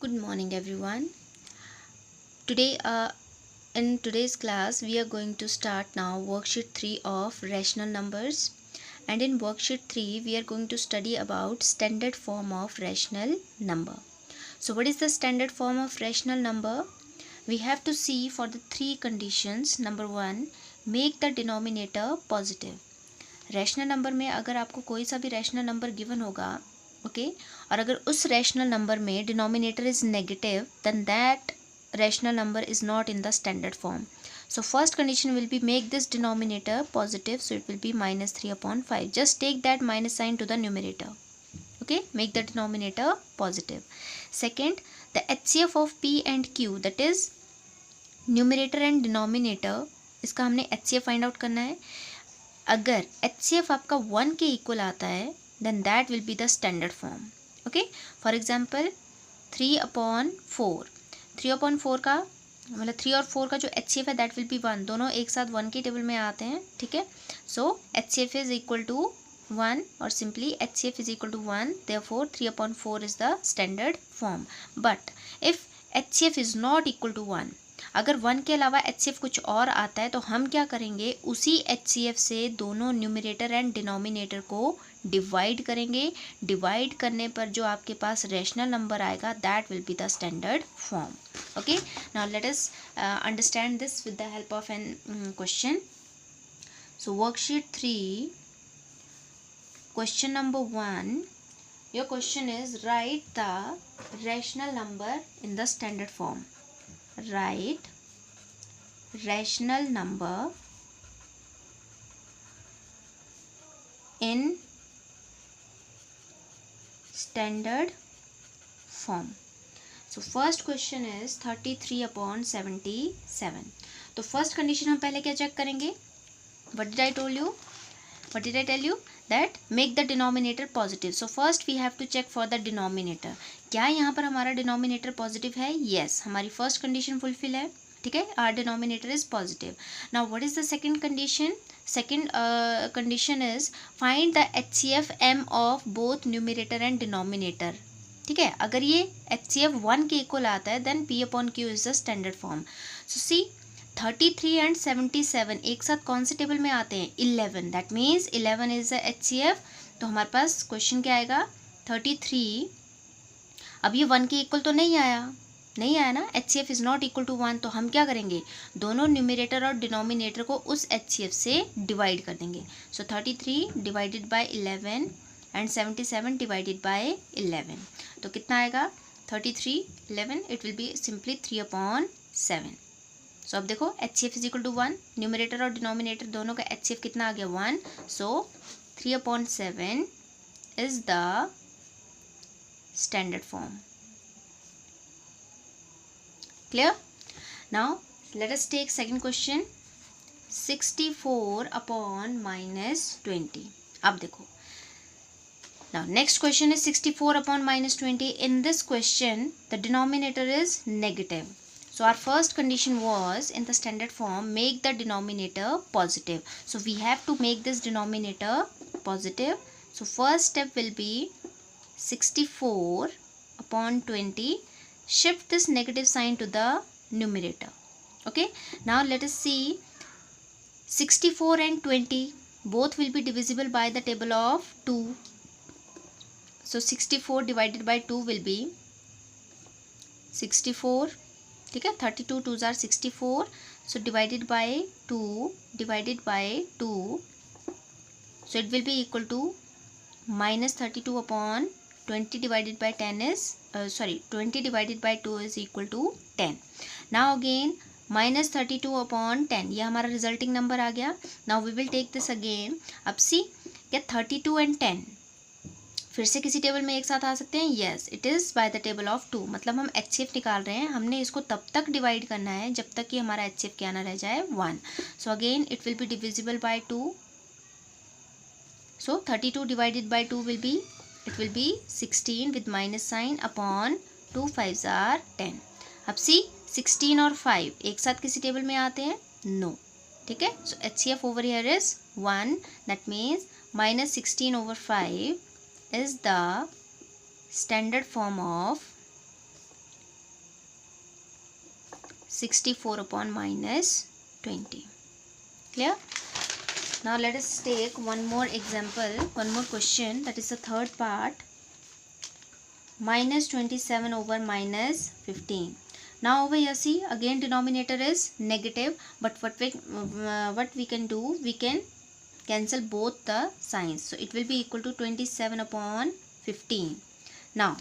Good morning, everyone. In today's class, we are going to start now worksheet 3 of rational numbers. And in worksheet 3, we are going to study about standard form of rational number. So, what is the standard form of rational number? We have to see for the three conditions. Number 1, make the denominator positive. Rational number में अगर आपको कोई सा भी rational number given होगा, okay, और अगर उस रैशनल नंबर में denominator is negative, then that rational number is not in the standard form. So first condition will be make this denominator positive, so it will be minus 3 upon 5. Just take that minus sign to the numerator. Okay, make the denominator positive. Second, the HCF of P and Q, that is numerator and denominator, इसका हमने HCF find out करना है. अगर HCF आपका 1 के equal आता है then that will be the standard form. Okay, for example 3/4. 3/4 का मतलब 3 और 4 का जो HCF है दैट विल बी 1. दोनों एक साथ 1 के टेबल में आते हैं, ठीक है. So HCF is equal to 1 और simply HCF is equal to 1, therefore 3/4 is the standard form. But if HCF is not equal to 1, अगर 1 के अलावा HCF कुछ और आता है तो हम क्या करेंगे, उसी HCF से दोनों न्यूमरेटर एंड डिनोमिनेटर को डिवाइड करेंगे. डिवाइड करने पर जो आपके पास रैशनल नंबर आएगा that will be the standard form. Okay, now let us understand this with the help of an question. So worksheet 3, question number 1. Your question is write the rational number in the standard form. Write rational number in standard form. So first question is 33/77. तो first condition हम पहले क्या check करेंगे. What did I tell you? That make the denominator positive. So first we have to check for the denominator. क्या यहाँ पर हमारा denominator positive है? यस, हमारी फर्स्ट कंडीशन फुलफिल है, ठीक है. Our denominator is positive. Now what is the second condition? Second condition is find the HCF M of both numerator and denominator. ठीक है, अगर ये HCF 1 के इक्वल आता है then P/Q is the standard form. So see 33 and 77 एक साथ कौन से टेबल में आते हैं? 11. That means 11 is the HCF. तो हमारे पास क्वेश्चन क्या आएगा? 33. अब ये 1 के इक्वल तो नहीं आया ना. HCF is not equal to 1. तो हम क्या करेंगे, दोनों न्यूमरेटर और डिनोमिनेटर को उस HCF से डिवाइड कर देंगे. So 33 divided by 11 and 77 divided by 11. तो कितना आएगा? 33 11, it will be simply 3/7. So अब देखो HCF is equal to 1, numerator और डिनोमिनेटर दोनों का HCF कितना आ गया? 1. So 3/7 is the standard form. Clear? Now let us take second question. 64/-20. अब देखो, now next question is 64/-20. In this question the denominator is negative. So our first condition was in the standard form make the denominator positive. So we have to make this denominator positive. So first step will be 64/20. Shift this negative sign to the numerator. Okay, now let us see 64 and 20 both will be divisible by the table of 2. So 64 divided by 2 will be 64. ठीक है, 32 2s are 64. So divided by 2 divided by 2, so it will be equal to minus 32/20 divided by 10 is 20 divided by 2 is equal to 10. Now again minus 32/10, ये हमारा resulting number आ गया. Now we will take this again. अब see क्या 32 and 10 फिर से किसी table में एक साथ आ सकते हैं? Yes, it is by the table of 2. मतलब हम HCF निकाल रहे हैं, हमने इसको तब तक डिवाइड करना है जब तक कि हमारा HCF क्या ना रह जाए? 1. So again it will be divisible by 2. So 32 divided by 2 will be, it will be 16 with minus sign upon 2 5s are 10. अब see 16 और 5 एक साथ किसी टेबल में आते हैं? No. ठीक है, so HCF over here is 1. That means minus 16/5 is the standard form of 64 upon minus 20. Clear? Now let us take one more example, one more question, that is the third part. Minus 27 over minus 15. Now over here see, again denominator is negative, but what we can do, we can cancel both the signs. So it will be equal to 27 upon 15. Now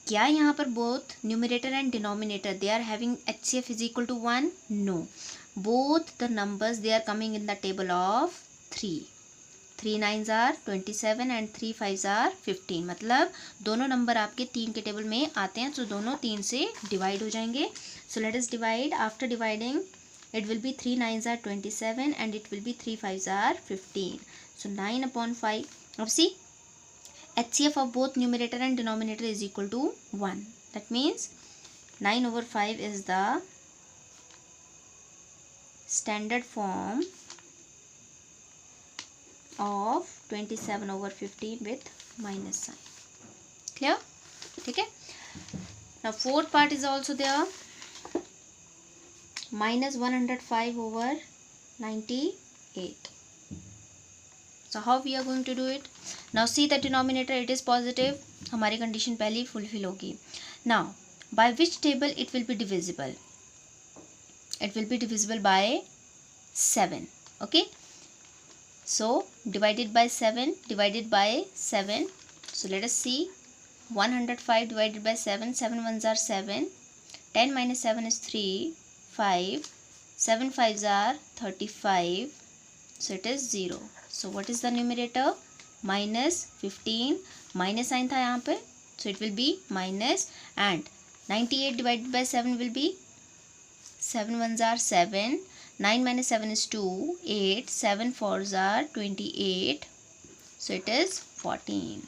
क्या यहाँ पर both numerator and denominator they are having HCF is equal to 1? No. Both the numbers they are coming in the table of 3. 3 9s are 27 and 3 5s are 15. मतलब दोनों number आपके 3 के table में आते हैं, तो दोनों 3 से डिवाइड हो जाएंगे. So let us divide. After dividing, it will be 3 9s are 27 and it will be 3 5s are 15. So 9 upon 5. Now see, HCF of both numerator and denominator is equal to 1. That means 9 over 5 is the standard form of 27 over 15 with minus sign. Clear? ठीक है. Now fourth part is also there. Minus 105 over 98. So how we are going to do it? Now see the denominator, it is positive. हमारी condition पहले ही fulfill होगी. Now by which table it will be divisible? It will be divisible by 7. Okay. So divided by 7, divided by 7. So let us see. 105 divided by 7. 7 ones are 7. 10 minus 7 is 3. 5. 7 5s are 35. So it is 0. So what is the numerator? Minus 15. Minus sign था यहाँ पे. So it will be minus, and 98 divided by 7 will be 7 ones are 7. 9 minus 7 is 2. 8. 7 4s are 28. So it is 14.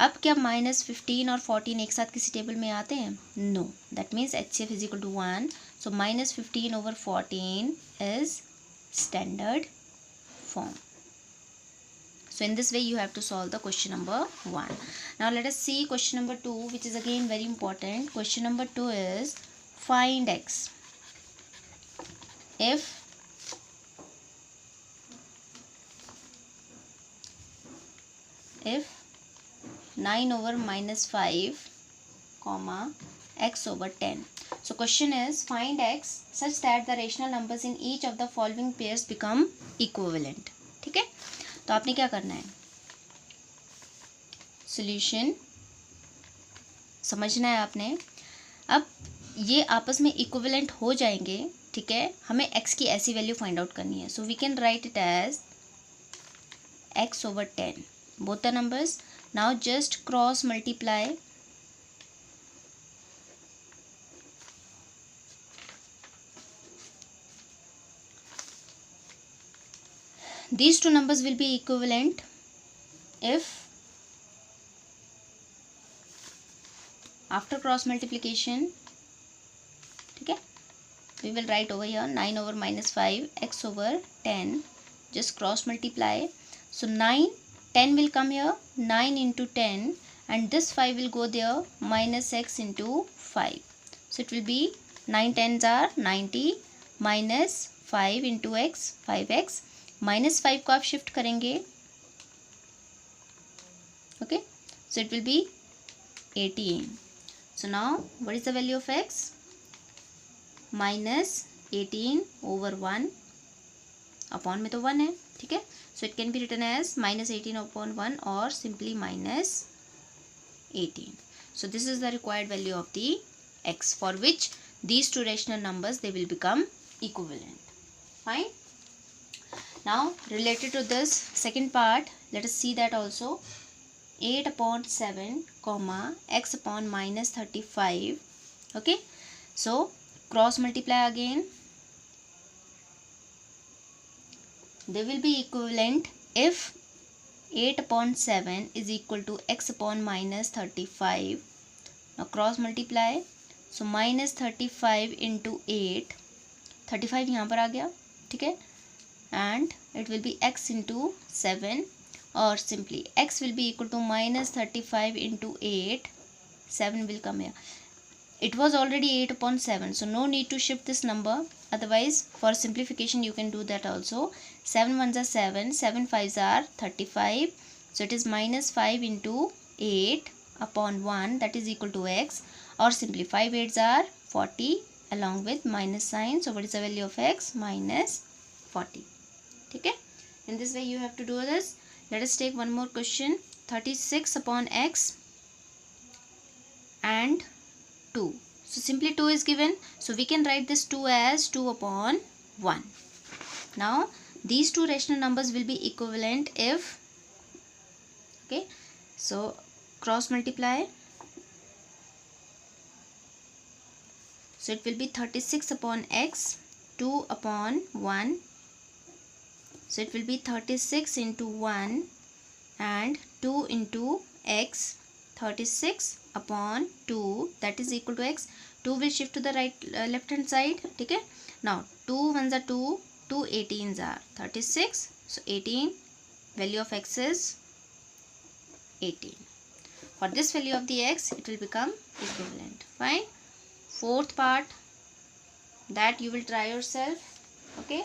अब क्या minus 15 और 14 एक साथ किसी table में आते हैं? No. That means HCF is equal to 1. So minus 15 over 14 is standard form. So in this way you have to solve the question number 1. Now let us see question number 2, which is again very important. Question number 2 is find x. If if 9 over minus 5 comma x over 10. So question is find x such that the rational numbers in each of the following pairs become equivalent. ठीक है, तो आपने क्या करना है, solution समझना है आपने. अब ये आपस में इक्विवेलेंट हो जाएंगे, ठीक है. हमें x की ऐसी वैल्यू फाइंड आउट करनी है. So we can write it as x over 10 both the numbers. Now just cross multiply. These two numbers will be equivalent if after cross multiplication, ठीक है, we will write over here 9 over minus 5 x over 10. Just cross multiply. So 9 10 will come here, 9 into 10, and this 5 will go there, minus x into 5. So it will be 9 10s are 90 minus 5 into x, 5x. minus 5 को आप shift करेंगे, okay, so it will be 18. So now what is the value of x? minus 18 over 1 upon में तो 1 है, ठीक है. So it can be written as minus 18 upon 1 or simply minus 18. So this is the required value of the x for which these two rational numbers they will become equivalent. Fine. Now related to this second part, let us see that also. 8 upon 7 comma x upon minus 35. Okay. So cross multiply again. They will be equivalent if 8 upon 7 is equal to x upon minus 35. Now cross multiply. So minus 35 into 8. 35 यहाँ पर आ गया, ठीक है, and it will be x into 7, or simply x will be equal to minus 35 into 8. 7 will come here. it was already 8 upon 7, so no need to shift this number. Otherwise, for simplification you can do that also. 7 ones are 7, 7 fives are 35, so it is minus 5 into 8 upon 1, that is equal to x, or simply 5 eights are 40 along with minus sign. So what is the value of x? Minus 40. Okay, in this way you have to do this. Let us take one more question. 36 upon x and 2. So simply 2 is given, so we can write this 2 as 2 upon 1. Now these two rational numbers will be equivalent if, okay, so cross multiply. So it will be 36 upon x, 2 upon 1. So it will be 36 into 1 and 2 into x, 36 upon 2, that is equal to x. 2 will shift to the right left hand side. Okay, now 2 ones are 2, 2 18s are 36, so 18, value of x is 18. For this value of the x, it will become equivalent. Fine. Fourth part, that you will try yourself. Okay,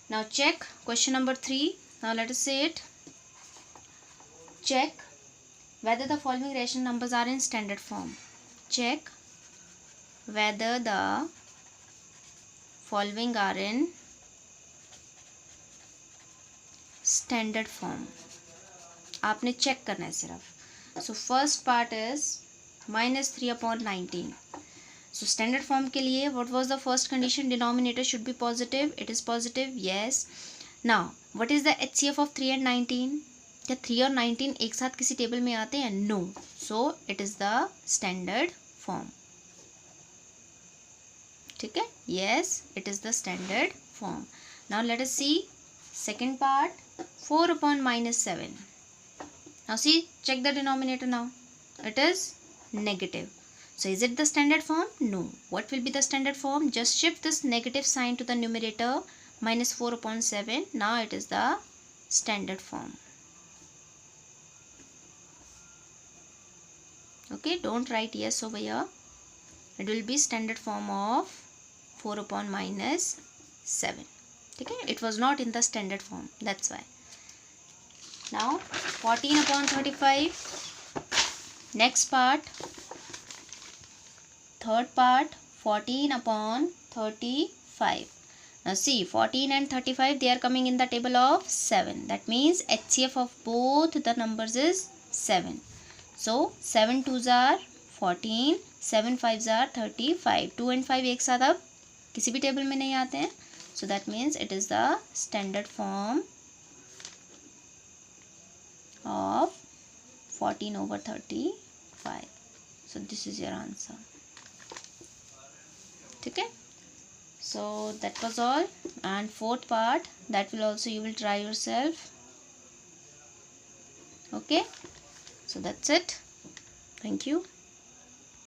now check question number 3. Now let us say it. Check whether the following rational numbers are in standard form. Check whether the following are in standard form. आपने check करना है सिर्फ. So first part is minus 3 upon 19. So standard form के लिए what was the first condition? Denominator should be positive. It is positive. Yes. Now what is the HCF of 3 and 19? क्या 3 और 19 एक साथ किसी टेबल में आते हैं? No. So it is the standard form. ठीक है? Yes, it is the standard form. Now let us see second part. 4 upon minus 7. Now see, check the denominator now. It is negative. So is it the standard form? No. What will be the standard form? Just shift this negative sign to the numerator. Minus 4 upon 7. Now it is the standard form. Okay, don't write yes over here. It will be standard form of 4 upon minus 7. Okay, it was not in the standard form. That's why. Now 14 upon 35. Next part. Third part, 14 upon 35. Now see, 14 and 35, they are coming in the table of 7. That means HCF of both the numbers is 7. So 7 2s are 14, 7 5s are 35. 2 and 5 एक साथ अब किसी भी table में नहीं आते हैं. So that means it is the standard form of 14 over 35. So this is your answer. Okay, so that was all. And fourth part, that will also you will try yourself. Okay, so that's it. Thank you.